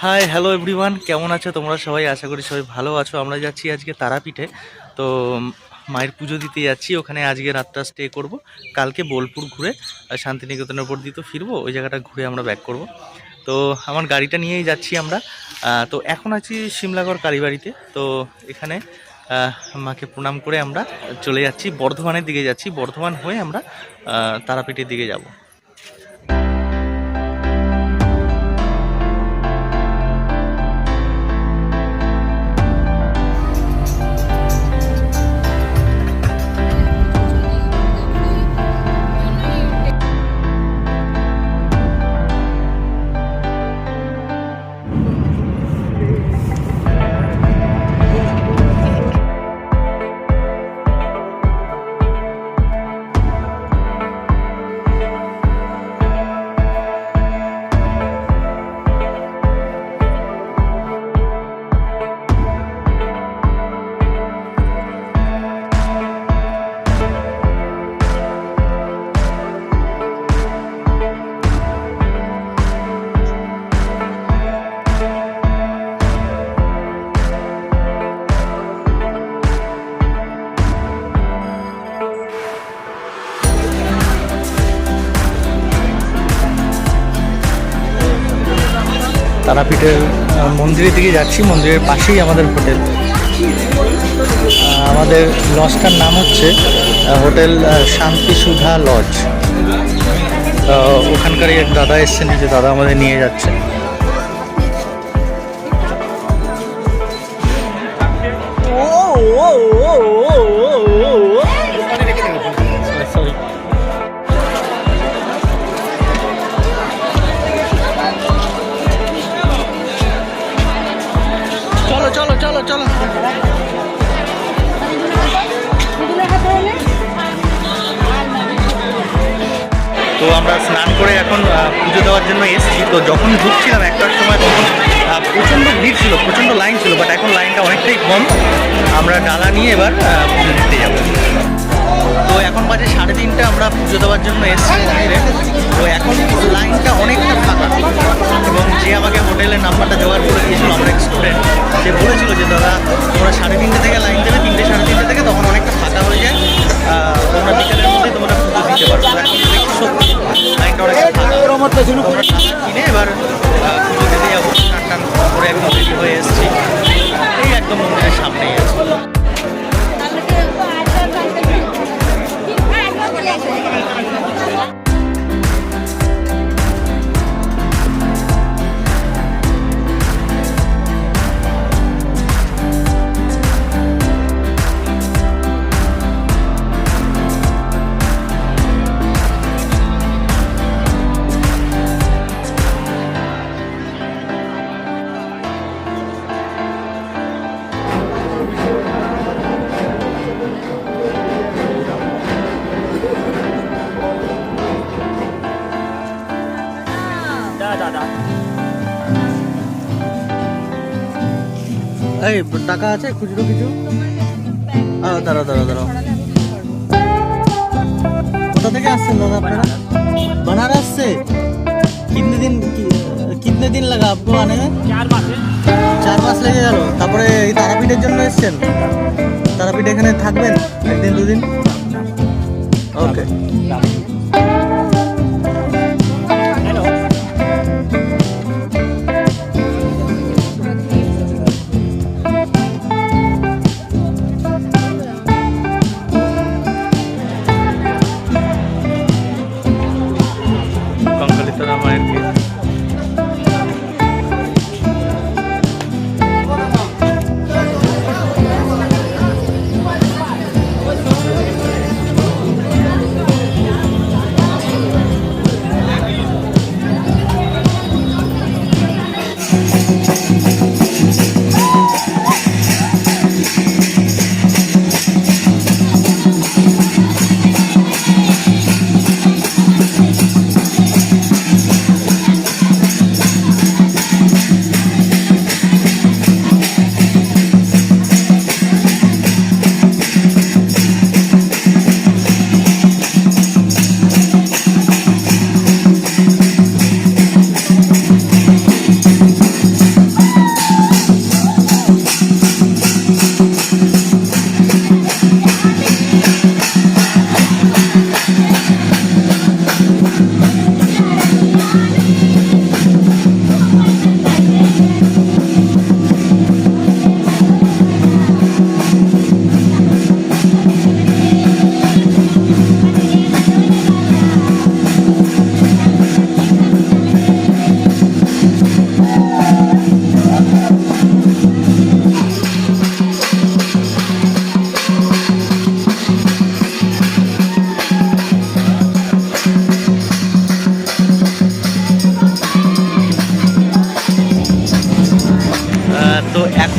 Hi hello everyone, কেমন আছো তোমরা সবাই? আশা করি সবাই ভালো আছো। আমরা যাচ্ছি আজকে তারাপীঠে। তো মায়ের পুজো দিতে যাচ্ছি ওখানে। আজকে রাতটা স্টে করব, কালকে বোলপুর ঘুরে শান্তিনিকেতনের উপর দিয়ে তো ফিরবো, ওই জায়গাটা ঘুরে আমরা ব্যাক করব। তো আমার গাড়িটা নিয়েই যাচ্ছি আমরা। তো এখন আছি সিমলাগড় কালীবাড়িতে। তো এখানে মাকে প্রণাম করে আমরা চলে যাচ্ছি, বর্ধমানের দিকে যাচ্ছি। বর্ধমান হয়ে আমরা তারাপীঠের দিকে যাব। তারাপীঠের মন্দিরের দিকে যাচ্ছি। মন্দিরের পাশেই আমাদের হোটেল। আমাদের লজটার নাম হচ্ছে হোটেল শান্তি সুধা লজ। ওখানকারই এক দাদা এসছেন, যে দাদা আমাদের নিয়ে যাচ্ছে। চলো চলো চলো চলো। তো আমরা স্নান করে এখন পুজো দেওয়ার জন্য এসেছি। তো যখন ঢুকছিলাম একটার সময়, তখন প্রচণ্ড ভিড় ছিল, প্রচণ্ড লাইন ছিল। বাট এখন লাইনটা অনেকটাই কম। আমরা ডালা নিয়ে এবার পুজো দিতে যাব। তো এখন বাজে 3:30, আমরা পুজো দেওয়ার জন্য এসেছি মন্দিরে। তো এখন লাইনটা অনেকটা ফাঁকা, এবং যে আমাকে হোটেলের নাম্বারটা জোগাড় করে দিয়েছিল, আমার এক স্টুডেন্ট, সে বলেছিল যে দাদা তোমরা 3:30 থেকে লাইন দেবে, 3টে 3:30 থেকে, তখন অনেকটা ফাঁকা হয়ে যায়। তোমরা বিকেলের মধ্যে তোমরা পুজো দিতে পারো। এখন দেখছি সত্যি লাইনটা অনেকটা ফাঁকা। তোমরা কিনে এবার পুজো দিতে যাবো। টান করে একদম রেডি হয়ে এসেছি, এই একদম মন্দিরের সামনেই আছে। এই টাকা আছে খুচরো কিছু? দাঁড়াও দাঁড়াও দাঁড়াও। কোথা থেকে আসছেন দাদা আপনারা? बनारस से? कितने दिन लगा आपको आने में? 4 মাস লেগে গেল। তারপরে এই তারাপীঠের জন্য এসছেন? তারাপীঠ এখানে থাকবেন 1 দিন 2 দিন? ওকে।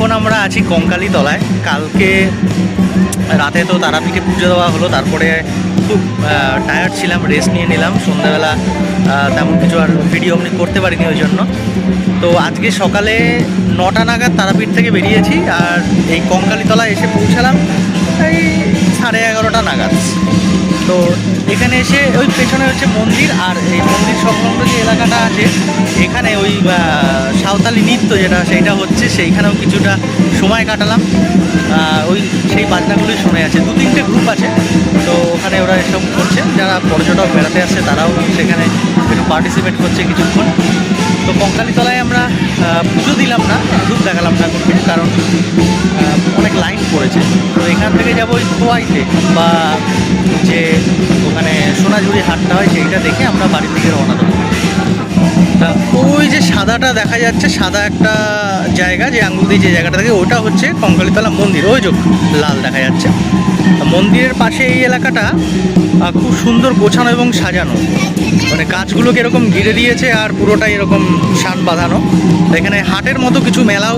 এখন আমরা আছি কঙ্কালী তলায়। কালকে রাতে তো তারাপীঠে পুজো দেওয়া হলো, তারপরে খুব টায়ার্ড ছিলাম, রেস্ট নিয়ে নিলাম। সন্ধ্যাবেলা তেমন কিছু আর ভিডিও আমি করতে পারিনি ওই জন্য। তো আজকে সকালে 9টা নাগাদ তারাপীঠ থেকে বেরিয়েছি, আর এই কঙ্কালীতলায় এসে পৌঁছালাম এই 11:30 নাগাদ। তো এখানে এসে ওই পেছনে হচ্ছে মন্দির, আর এই মন্দির সংলগ্ন যে এলাকাটা আছে এখানে ওই সাঁওতালি নৃত্য যেটা সেইটা হচ্ছে, সেইখানেও কিছুটা সময় কাটালাম। ওই সেই বাজনাগুলোই শুনে আছে, 2-3টে গ্রুপ আছে, তো ওখানে ওরা এসব করছে। যারা পর্যটক বেড়াতে আসছে তারাও সেখানে একটু পার্টিসিপেট করছে কিছুক্ষণ। তো কঙ্কালীতলায় আমরা পুজো দিলাম না, গ্রুপ দেখালাম না গ্রুপে, কারণ অনেক লাইন পড়েছে। তো এখান থেকে যাবো ওই খোয়াইতে বা যে ওখানে সোনাঝুরি হাটটা হয় সেইটা দেখে আমরা বাড়ির দিকে রওনা দেবো। তা ওই যে সাদাটা দেখা যাচ্ছে, সাদা একটা জায়গা যে আঙুল দিয়ে যে জায়গাটা থাকে, ওটা হচ্ছে কঙ্কালীতলা মন্দির। ওই যে লাল দেখা যাচ্ছে মন্দিরের পাশে এই এলাকাটা খুব সুন্দর গোছানো এবং সাজানো, মানে গাছগুলোকে এরকম ঘিরে দিয়েছে আর পুরোটাই এরকম শান বাঁধানো। এখানে হাটের মতো কিছু মেলাও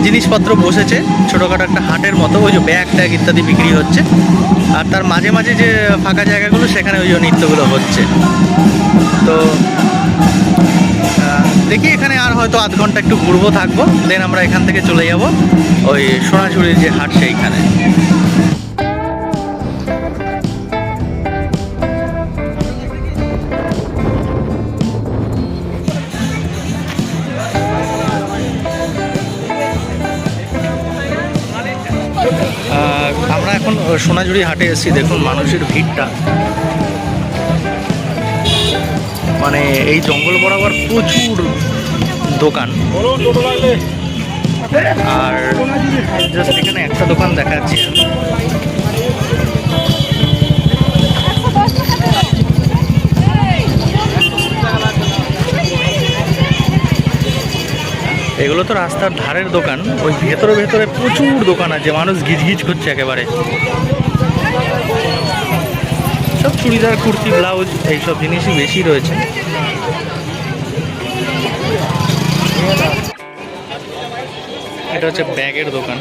জিনিসপত্র বসেছে, ছোটোখাটো একটা হাটের মতো। ওই যে ব্যাগ ট্যাগ ইত্যাদি বিক্রি হচ্ছে, আর তার মাঝে মাঝে যে ফাঁকা জায়গাগুলো সেখানে ওই যে নৃত্যগুলো হচ্ছে। তো দেখি এখানে আর হয়তো আধ ঘন্টা একটু ঘুরবো, থাকবো, দেন আমরা এখান থেকে চলে যাব ওই সোনাঝুরির যে হাট সেইখানে। আমরা এখন সোনাঝুরি হাটে এসেছি, দেখুন মানুষের ভিড়টা, মানে এই জঙ্গল বরাবর প্রচুর দোকান। আর জাস্ট এখানে একটা দোকান দেখা যাচ্ছে, এগুলো তো রাস্তার ধারের দোকান। ওই ভেতরে ভেতরে প্রচুর দোকান আছে, মানুষ গিজগিজ করছে একেবারে। সব চুড়িদার, কুর্তি, ব্লাউজ এইসব জিনিসই বেশি রয়েছে। এটা হচ্ছে ব্যাগের দোকান।